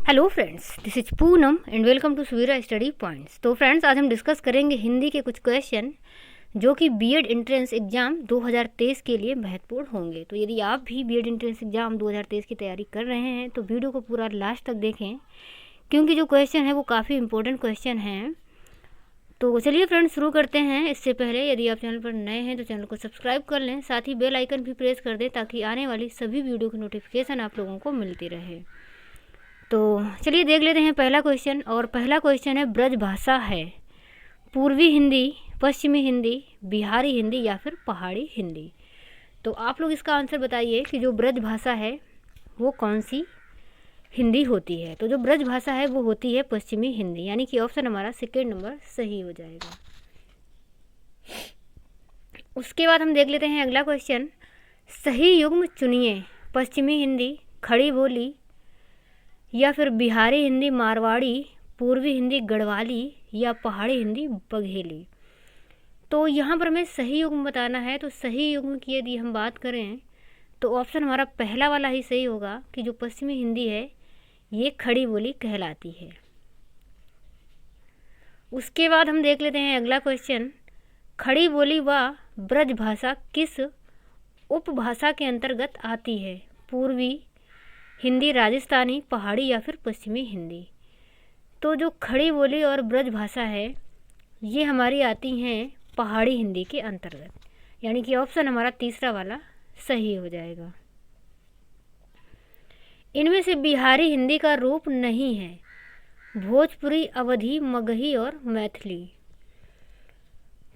Hello friends, this is Poonam and welcome to Savira study points. तो friends, आज हम discuss करेंगे हिंदी के कुछ क्वेश्चन जो कि बीएड एंट्रेंस एग्ज़ाम 2023 के लिए महत्वपूर्ण होंगे। तो यदि आप भी बीएड एंट्रेंस एग्ज़ाम 2023 की तैयारी कर रहे हैं तो वीडियो को पूरा लास्ट तक देखें, क्योंकि जो क्वेश्चन है वो काफ़ी इंपॉर्टेंट क्वेश्चन हैं। तो चलिए फ्रेंड्स, शुरू करते हैं। इससे पहले यदि आप चैनल पर नए हैं तो चैनल को सब्सक्राइब कर लें, साथ ही बेल आइकन भी प्रेस कर दें ताकि आने वाली सभी वीडियो की नोटिफिकेशन आप लोगों को मिलती रहे। तो चलिए देख लेते हैं पहला क्वेश्चन। और पहला क्वेश्चन है, ब्रज भाषा है पूर्वी हिंदी, पश्चिमी हिंदी, बिहारी हिंदी या फिर पहाड़ी हिंदी। तो आप लोग इसका आंसर बताइए कि जो ब्रज भाषा है वो कौन सी हिंदी होती है। तो जो ब्रज भाषा है वो होती है पश्चिमी हिंदी, यानी कि ऑप्शन हमारा सेकेंड नंबर सही हो जाएगा। उसके बाद हम देख लेते हैं अगला क्वेश्चन, सही युग्म चुनिए, पश्चिमी हिंदी खड़ी बोली या फिर बिहारी हिंदी मारवाड़ी, पूर्वी हिंदी गढ़वाली या पहाड़ी हिंदी बघेली। तो यहाँ पर हमें सही युग्म बताना है। तो सही युग्म की यदि हम बात करें तो ऑप्शन हमारा पहला वाला ही सही होगा कि जो पश्चिमी हिंदी है ये खड़ी बोली कहलाती है। उसके बाद हम देख लेते हैं अगला क्वेश्चन, खड़ी बोली व ब्रज भाषा किस उपभाषा के अंतर्गत आती है, पूर्वी हिंदी, राजस्थानी, पहाड़ी या फिर पश्चिमी हिंदी। तो जो खड़ी बोली और ब्रज भाषा है ये हमारी आती हैं पहाड़ी हिंदी के अंतर्गत, यानी कि ऑप्शन हमारा तीसरा वाला सही हो जाएगा। इनमें से बिहारी हिंदी का रूप नहीं है, भोजपुरी, अवधी, मगही और मैथिली।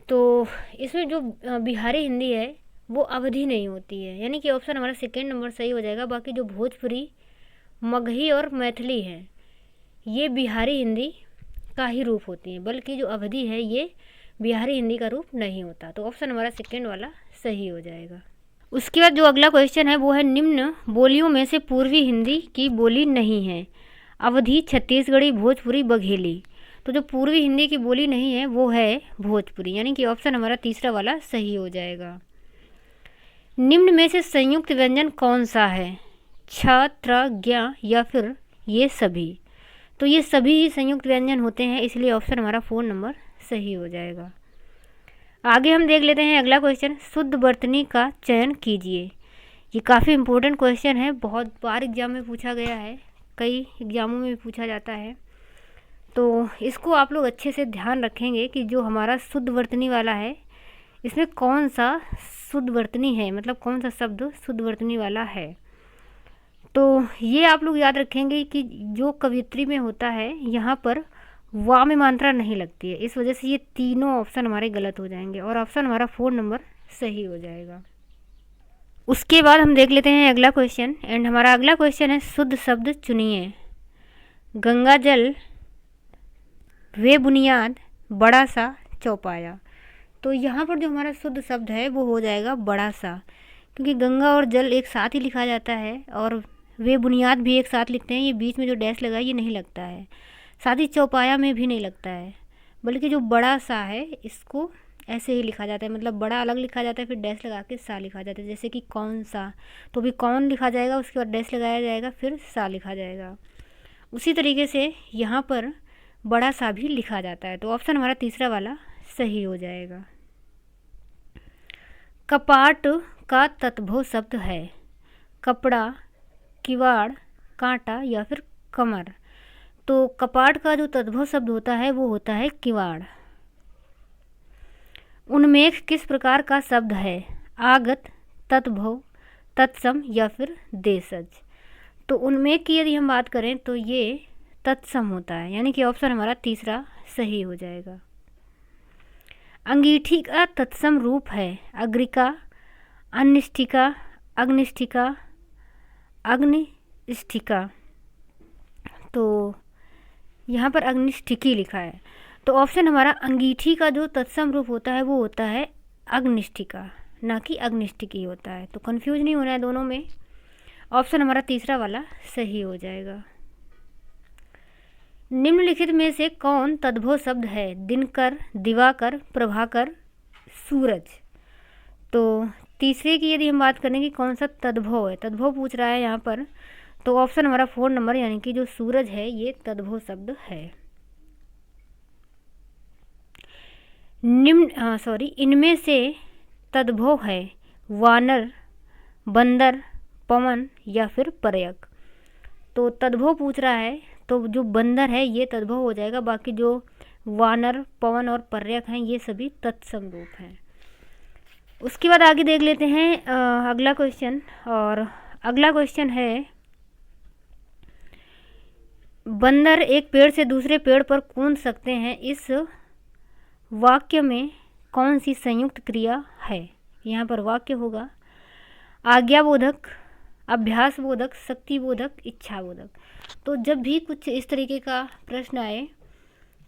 तो इसमें जो बिहारी हिंदी है वो अवधि नहीं होती है, यानी कि ऑप्शन हमारा सेकेंड नंबर सही हो जाएगा। बाकी जो भोजपुरी, मगही और मैथिली है ये बिहारी हिंदी का ही रूप होती है, बल्कि जो अवधि है ये बिहारी हिंदी का रूप नहीं होता। तो ऑप्शन हमारा सेकेंड वाला सही हो जाएगा। उसके बाद जो अगला क्वेश्चन है वो है, निम्न बोलियों में से पूर्वी हिंदी की बोली नहीं है, अवधी, छत्तीसगढ़ी, भोजपुरी, बघेली। तो जो पूर्वी हिंदी की बोली नहीं है वो है भोजपुरी, यानी कि ऑप्शन हमारा तीसरा वाला सही हो जाएगा। निम्न में से संयुक्त व्यंजन कौन सा है, छ, त्र, ज्ञ या फिर ये सभी। तो ये सभी ही संयुक्त व्यंजन होते हैं, इसलिए ऑप्शन हमारा 4 नंबर सही हो जाएगा। आगे हम देख लेते हैं अगला क्वेश्चन, शुद्ध वर्तनी का चयन कीजिए। ये काफ़ी इंपॉर्टेंट क्वेश्चन है, बहुत बार एग्जाम में पूछा गया है, कई एग्जामों में भी पूछा जाता है। तो इसको आप लोग अच्छे से ध्यान रखेंगे कि जो हमारा शुद्ध वर्तनी वाला है इसमें कौन सा शुद्ध वर्तनी है, मतलब कौन सा शब्द शुद्ध वर्तनी वाला है। तो ये आप लोग याद रखेंगे कि जो कवियत्री में होता है यहाँ पर वा में मात्रा नहीं लगती है, इस वजह से ये तीनों ऑप्शन हमारे गलत हो जाएंगे और ऑप्शन हमारा 4 नंबर सही हो जाएगा। उसके बाद हम देख लेते हैं अगला क्वेश्चन, एंड हमारा अगला क्वेश्चन है, शुद्ध शब्द चुनिए, गंगा जल, वे बुनियाद, बड़ा सा, चौपाया। तो यहाँ पर जो हमारा शुद्ध शब्द है वो हो जाएगा बड़ा सा, क्योंकि गंगा और जल एक साथ ही लिखा जाता है और वे बुनियाद भी एक साथ लिखते हैं, ये बीच में जो डैश लगा है ये नहीं लगता है, साथ ही चौपाया में भी नहीं लगता है, बल्कि जो बड़ा सा है इसको ऐसे ही लिखा जाता है, मतलब बड़ा अलग लिखा जाता है फिर डैश लगा के सा लिखा जाता है। जैसे कि कौन सा, तो भी कौन लिखा जाएगा, उसके बाद डैश लगाया जाएगा फिर सा लिखा जाएगा। उसी तरीके से यहाँ पर बड़ा सा भी लिखा जाता है। तो ऑप्शन हमारा तीसरा वाला सही हो जाएगा। कपाट का तत्भव शब्द है, कपड़ा, किवाड़, कांटा या फिर कमर। तो कपाट का जो तद्भव शब्द होता है वो होता है किवाड़। उन्मेष किस प्रकार का शब्द है, आगत, तत्भव, तत्सम या फिर देशज। तो उन्मेष की यदि हम बात करें तो ये तत्सम होता है, यानी कि ऑप्शन हमारा तीसरा सही हो जाएगा। अंगीठी का तत्सम रूप है, अग्रिका, अनिष्ठिका, अग्निष्ठिका, अग्निष्ठिका। तो यहाँ पर अग्निष्ठिकी लिखा है, तो ऑप्शन हमारा अंगीठी का जो तत्सम रूप होता है वो होता है अग्निष्ठिका, ना कि अग्निष्ठिकी होता है। तो कंफ्यूज नहीं होना है दोनों में, ऑप्शन हमारा तीसरा वाला सही हो जाएगा। निम्नलिखित में से कौन तद्भव शब्द है, दिनकर, दिवाकर, प्रभाकर, सूरज। तो तीसरे की यदि हम बात करें कि कौन सा तद्भव है, तद्भव पूछ रहा है यहाँ पर, तो ऑप्शन हमारा 4 नंबर यानी कि जो सूरज है ये तद्भव शब्द है। इनमें से तद्भव है वानर, बंदर, पवन या फिर पर्यक। तो तद्भव पूछ रहा है तो जो बंदर है ये तद्भव हो जाएगा, बाकी जो वानर, पवन और पर्यक हैं ये सभी तत्सम रूप हैं। उसके बाद आगे देख लेते हैं अगला क्वेश्चन। और अगला क्वेश्चन है, बंदर एक पेड़ से दूसरे पेड़ पर कूद सकते हैं, इस वाक्य में कौन सी संयुक्त क्रिया है? यहाँ पर वाक्य होगा आज्ञाबोधक, अभ्यासबोधक, शक्तिबोधक, इच्छाबोधक। तो जब भी कुछ इस तरीके का प्रश्न आए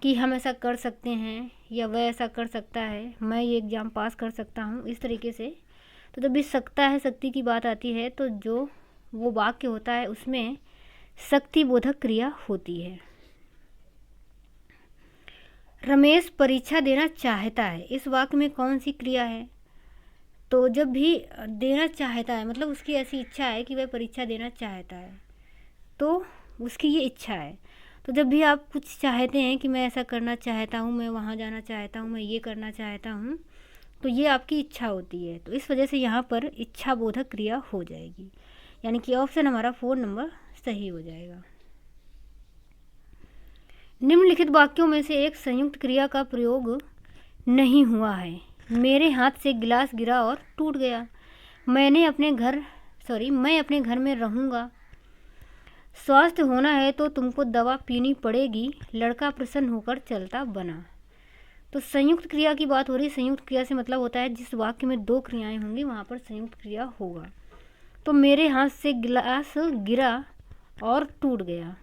कि हम ऐसा कर सकते हैं या वह ऐसा कर सकता है, मैं ये एग्ज़ाम पास कर सकता हूँ, इस तरीके से, तो जब भी सकता है, शक्ति की बात आती है तो जो वो वाक्य होता है उसमें शक्तिबोधक क्रिया होती है। रमेश परीक्षा देना चाहता है, इस वाक्य में कौन सी क्रिया है? तो जब भी देना चाहता है मतलब उसकी ऐसी इच्छा है कि वह परीक्षा देना चाहता है, तो उसकी ये इच्छा है। तो जब भी आप कुछ चाहते हैं कि मैं ऐसा करना चाहता हूँ, मैं वहाँ जाना चाहता हूँ, मैं ये करना चाहता हूँ, तो ये आपकी इच्छा होती है। तो इस वजह से यहाँ पर इच्छा बोधक क्रिया हो जाएगी, यानी कि ऑप्शन हमारा 4 नंबर सही हो जाएगा। निम्नलिखित वाक्यों में से एक संयुक्त क्रिया का प्रयोग नहीं हुआ है। मेरे हाथ से गिलास गिरा और टूट गया। मैं अपने घर में रहूँगा। स्वस्थ होना है तो तुमको दवा पीनी पड़ेगी। लड़का प्रसन्न होकर चलता बना। तो संयुक्त क्रिया की बात हो रही। संयुक्त क्रिया से मतलब होता है जिस वाक्य में 2 क्रियाएं होंगी वहाँ पर संयुक्त क्रिया होगा। तो मेरे हाथ से गिलास गिरा और टूट गया,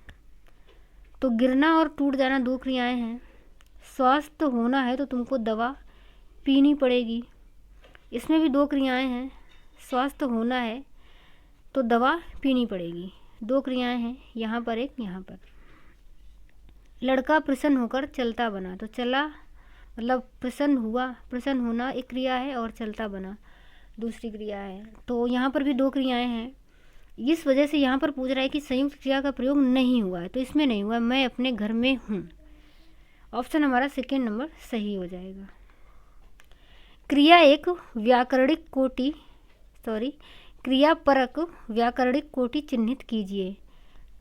तो गिरना और टूट जाना 2 क्रियाएं हैं। स्वस्थ होना है तो तुमको दवा पीनी पड़ेगी, इसमें भी 2 क्रियाएं हैं। स्वस्थ होना है तो दवा पीनी पड़ेगी, 2 क्रियाएं हैं, यहाँ पर एक, यहाँ पर। लड़का प्रसन्न होकर चलता बना, तो चला मतलब प्रसन्न हुआ, प्रसन्न होना एक क्रिया है और चलता बना दूसरी क्रिया है। तो यहाँ पर भी 2 क्रियाएं हैं। इस वजह से यहाँ पर पूछ रहा है कि संयुक्त क्रिया का प्रयोग नहीं हुआ है, तो इसमें नहीं हुआ। मैं अपने घर में हूँ, ऑप्शन हमारा 2 नंबर सही हो जाएगा। क्रिया परक व्याकरणिक कोटि चिन्हित कीजिए।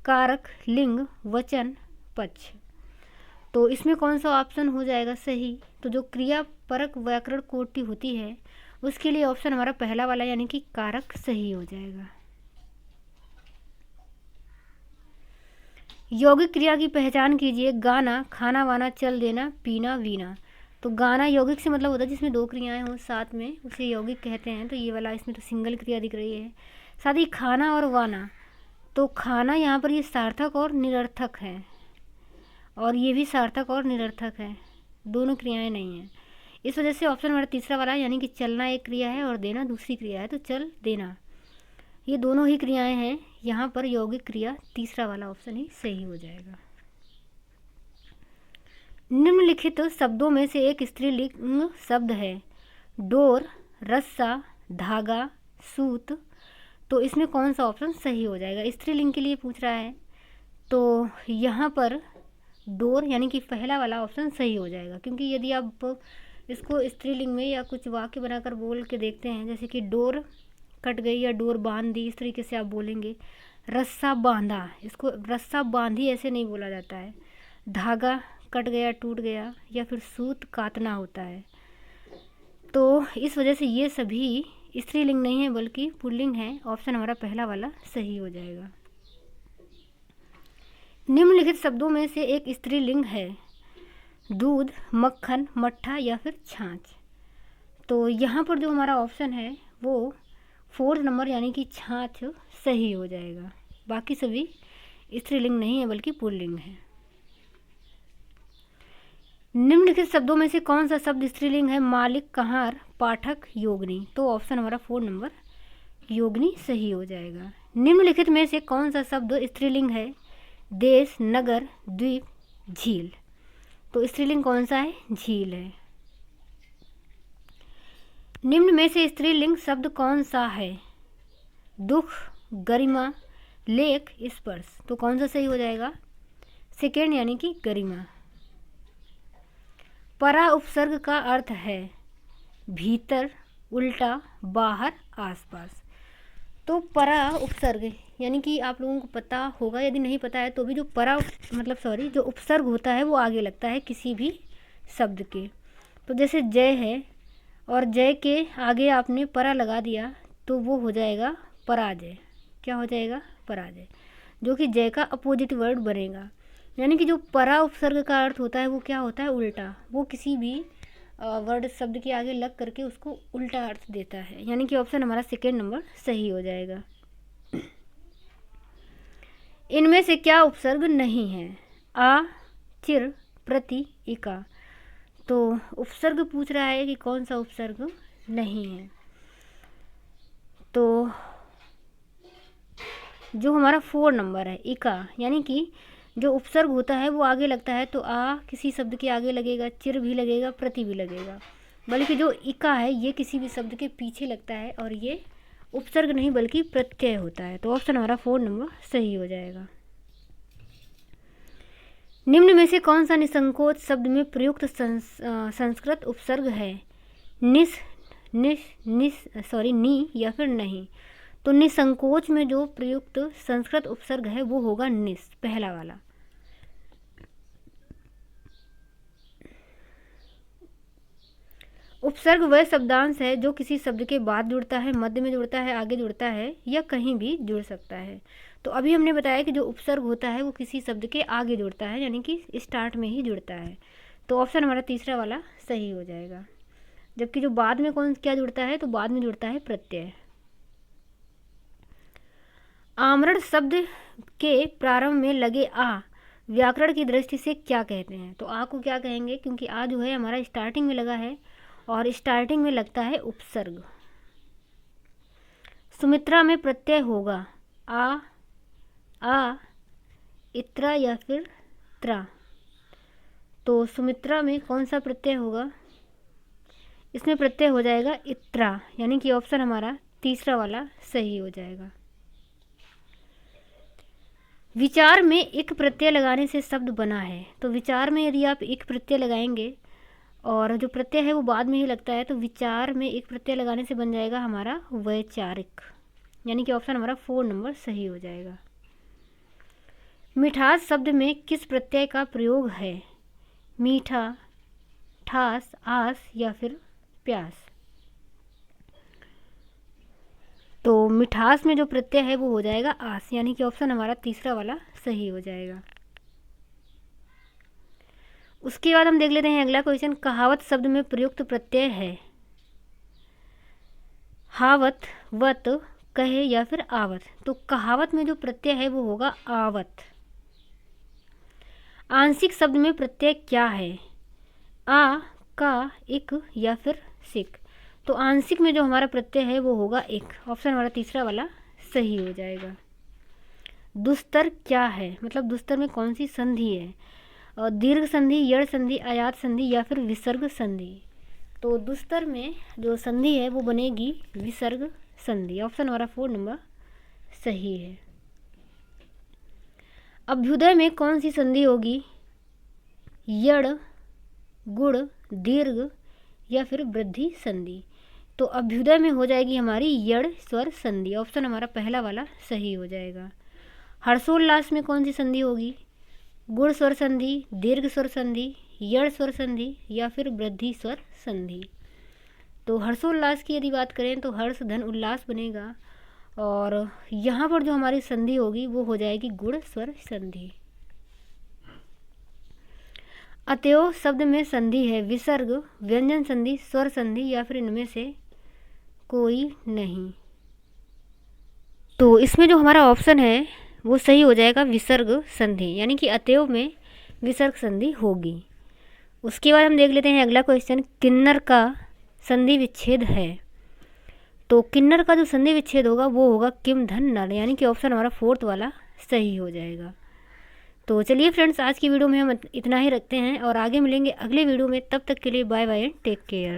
कारक, लिंग, वचन, पक्ष। तो इसमें कौन सा ऑप्शन हो जाएगा सही? तो जो क्रिया परक व्याकरण कोटि होती है उसके लिए ऑप्शन हमारा पहला वाला यानी कि कारक सही हो जाएगा। यौगिक क्रिया की पहचान कीजिए। गाना, खाना वाना, चल देना, पीना, वीना। तो गाना यौगिक से मतलब होता है जिसमें 2 क्रियाएं हों साथ में, उसे यौगिक कहते हैं। तो ये वाला इसमें तो सिंगल क्रिया दिख रही है। साथ ही खाना और वाना, तो खाना यहाँ पर ये सार्थक और निरर्थक है, और ये भी सार्थक और निरर्थक है, दोनों क्रियाएं नहीं हैं। इस वजह से ऑप्शन हमारा तीसरा वाला यानी कि चलना एक क्रिया है और देना दूसरी क्रिया है, तो चल देना ये दोनों ही क्रियाएं हैं। यहाँ पर यौगिक क्रिया तीसरा वाला ऑप्शन ही सही हो जाएगा। निम्नलिखित शब्दों में से एक स्त्रीलिंग शब्द है। डोर, रस्सा, धागा, सूत। तो इसमें कौन सा ऑप्शन सही हो जाएगा? स्त्रीलिंग के लिए पूछ रहा है, तो यहाँ पर डोर यानी कि पहला वाला ऑप्शन सही हो जाएगा, क्योंकि यदि आप इसको स्त्रीलिंग में या कुछ वाक्य बनाकर बोल के देखते हैं, जैसे कि डोर कट गई या डोर बांध दी, इस तरीके से आप बोलेंगे। रस्सा बांधा, इसको रस्सा बांधी ऐसे नहीं बोला जाता है। धागा कट गया, टूट गया, या फिर सूत काटना होता है। तो इस वजह से ये सभी स्त्रीलिंग नहीं है बल्कि पुल्लिंग है। ऑप्शन हमारा पहला वाला सही हो जाएगा। निम्नलिखित शब्दों में से एक स्त्रीलिंग है। दूध, मक्खन, मट्ठा या फिर छाछ। तो यहाँ पर जो हमारा ऑप्शन है वो 4 नंबर यानी कि छाछ सही हो जाएगा। बाकी सभी स्त्रीलिंग नहीं है बल्कि पुल्लिंग है। निम्नलिखित शब्दों में से कौन सा शब्द स्त्रीलिंग है? मालिक, कहार, पाठक, योगिनी। तो ऑप्शन हमारा 4 नंबर योगिनी सही हो जाएगा। निम्नलिखित में से कौन सा शब्द स्त्रीलिंग है? देश, नगर, द्वीप, झील। तो स्त्रीलिंग कौन सा है? झील है। निम्न में से स्त्रीलिंग शब्द कौन सा है? दुख, गरिमा, लेख, स्पर्श। तो कौन सा सही हो जाएगा? सेकेंड यानी कि गरिमा। परा उपसर्ग का अर्थ है भीतर, उल्टा, बाहर, आसपास। तो परा उपसर्ग यानी कि आप लोगों को पता होगा, यदि नहीं पता है तो भी, जो जो उपसर्ग होता है वो आगे लगता है किसी भी शब्द के। तो जैसे जय है और जय के आगे आपने परा लगा दिया तो वो हो जाएगा पराजय। क्या हो जाएगा? पराजय, जो कि जय का अपोजिट वर्ड बनेगा। यानी कि जो परा उपसर्ग का अर्थ होता है वो क्या होता है? उल्टा। वो किसी भी वर्ड शब्द के आगे लग करके उसको उल्टा अर्थ देता है। यानी कि ऑप्शन हमारा सेकेंड नंबर सही हो जाएगा। इनमें से क्या उपसर्ग नहीं है? आ, चिर, प्रति, इका। तो उपसर्ग पूछ रहा है कि कौन सा उपसर्ग नहीं है। तो जो हमारा 4 नंबर है इका, यानी कि जो उपसर्ग होता है वो आगे लगता है तो आ किसी शब्द के आगे लगेगा, चिर भी लगेगा, प्रति भी लगेगा। बल्कि जो इका है ये किसी भी शब्द के पीछे लगता है और ये उपसर्ग नहीं बल्कि प्रत्यय होता है। तो ऑप्शन हमारा 4 नंबर सही हो जाएगा। निम्न में से कौन सा निसंकोच शब्द में प्रयुक्त संस्कृत उपसर्ग है? नी या फिर नहीं। तो निसंकोच में जो प्रयुक्त संस्कृत उपसर्ग है वो होगा निस, पहला वाला। उपसर्ग वह शब्दांश है जो किसी शब्द के बाद जुड़ता है, मध्य में जुड़ता है, आगे जुड़ता है या कहीं भी जुड़ सकता है। तो अभी हमने बताया कि जो उपसर्ग होता है वो किसी शब्द के आगे जुड़ता है, यानी कि स्टार्ट में ही जुड़ता है। तो ऑप्शन हमारा तीसरा वाला सही हो जाएगा। जबकि जो बाद में क्या जुड़ता है? तो बाद में जुड़ता है प्रत्यय। आमरण शब्द के प्रारंभ में लगे आ व्याकरण की दृष्टि से क्या कहते हैं? तो आ को क्या कहेंगे? क्योंकि आ जो है हमारा स्टार्टिंग में लगा है और स्टार्टिंग में लगता है उपसर्ग। सुमित्रा में प्रत्यय होगा आ, इत्रा या फिर त्रा। तो सुमित्रा में कौन सा प्रत्यय होगा? इसमें प्रत्यय हो जाएगा इत्रा, यानी कि ऑप्शन हमारा तीसरा वाला सही हो जाएगा। विचार में एक प्रत्यय लगाने से शब्द बना है। तो विचार में यदि आप एक प्रत्यय लगाएंगे और जो प्रत्यय है वो बाद में ही लगता है तो विचार में एक प्रत्यय लगाने से बन जाएगा हमारा वैचारिक, यानी कि ऑप्शन हमारा 4 नंबर सही हो जाएगा। मिठास शब्द में किस प्रत्यय का प्रयोग है? मीठा, ठास, आस या फिर प्यास। तो मिठास में जो प्रत्यय है वो हो जाएगा आस, यानी कि ऑप्शन हमारा तीसरा वाला सही हो जाएगा। उसके बाद हम देख लेते हैं अगला क्वेश्चन। कहावत शब्द में प्रयुक्त प्रत्यय है हावत, वत, कहे या फिर आवत। तो कहावत में जो प्रत्यय है वो होगा आवत। आंशिक शब्द में प्रत्यय क्या है? आ, का, इक या फिर सिक। तो आंशिक में जो हमारा प्रत्यय है वो होगा एक, ऑप्शन हमारा तीसरा वाला सही हो जाएगा। दुस्तर क्या है? मतलब दुस्तर में कौन सी संधि है? दीर्घ संधि, यड़ संधि, आयात संधि या फिर विसर्ग संधि। तो दुस्तर में जो संधि है वो बनेगी विसर्ग संधि, ऑप्शन हमारा 4 नंबर सही है। अभ्युदय में कौन सी संधि होगी? यड़, गुड़, दीर्घ या फिर वृद्धि संधि। तो अभ्युदय में हो जाएगी हमारी यड़ स्वर संधि, ऑप्शन हमारा पहला वाला सही हो जाएगा। हर्षोल्लास में कौन सी संधि होगी? गुण स्वर संधि, दीर्घ स्वर संधि, यड़ स्वर संधि या फिर वृद्धि स्वर संधि। तो हर्षोल्लास की यदि बात करें तो हर्ष धन उल्लास बनेगा और यहाँ पर जो हमारी संधि होगी वो हो जाएगी गुण स्वर संधि। अतएव शब्द में संधि है विसर्ग, व्यंजन संधि, स्वर संधि या फिर इनमें से कोई नहीं। तो इसमें जो हमारा ऑप्शन है वो सही हो जाएगा विसर्ग संधि, यानी कि अतएव में विसर्ग संधि होगी। उसके बाद हम देख लेते हैं अगला क्वेश्चन। किन्नर का संधि विच्छेद है। तो किन्नर का जो संधि विच्छेद होगा वो होगा किम धन नल, यानी कि ऑप्शन हमारा 4th वाला सही हो जाएगा। तो चलिए फ्रेंड्स, आज की वीडियो में हम इतना ही रखते हैं और आगे मिलेंगे अगले वीडियो में। तब तक के लिए bye bye and take care.